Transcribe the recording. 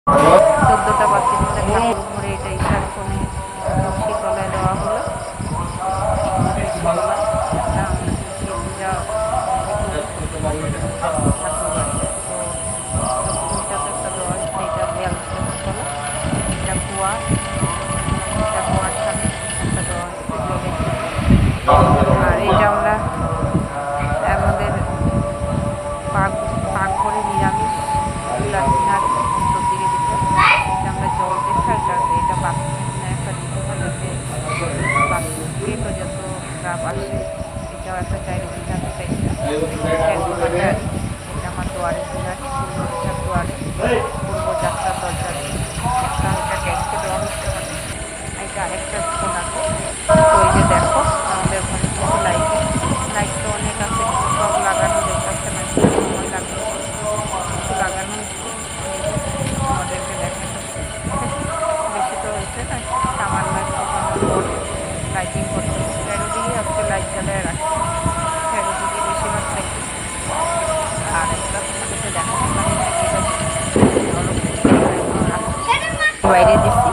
14টা বাচ্চা ঠাকুর ঘরে এটা ঈশান কোণে তুলসী তলায় দেওয়া হলো। তুলসী তলা এটা আমরা তুলসী পূজা ঠাকুর বাড়িতে তো লক্ষ্মীটা তো একটা দেওয়া হচ্ছে, এটা দেয়াল তুলসী তলা, এটা কুয়া, এটা কুয়ার সামনে একটা দেওয়া হচ্ছে জলের জন্য। আর এটা আমরা আমাদের পাকঘরে নিরামিষ রান্নার উত্তর দিকে দিতে এটা আমরা জল দেখা এটা বাথরুমে একটা দিতে হয় যাতে বাথরুমকে যত গাপ আসে। এটাও একটা চারিদিকে আছে চাইটা এটা আমার দুয়ারে বিলাস পূর্বদিশার দুয়ারে পূর্ব যাত্রার দরজা একটা এটা ট্যাঙ্কে দেওয়া হচ্ছে। মানে এটা আরেকটা ফোন আছে। ওই যে দেখো আমাদের ঘরে কিছু লাইট তো অনেক আছে, সব লাগানো দেখতে না, সময় লাগলো কিছু লাগানো হচ্ছে। আমাদেরকে দেখাচ্ছে বেশি তো হয়েছে না, সামান্য একটু লাইটিং করতে হচ্ছে। চারিদিকে আজকে লাইট জ্বালায় রাখছে, চারিদিকে বেশিরভাগ লাইটিং। আর একটা তোমাদেরকে দেখাতে পারি না, এটা বাইরে দিচ্ছি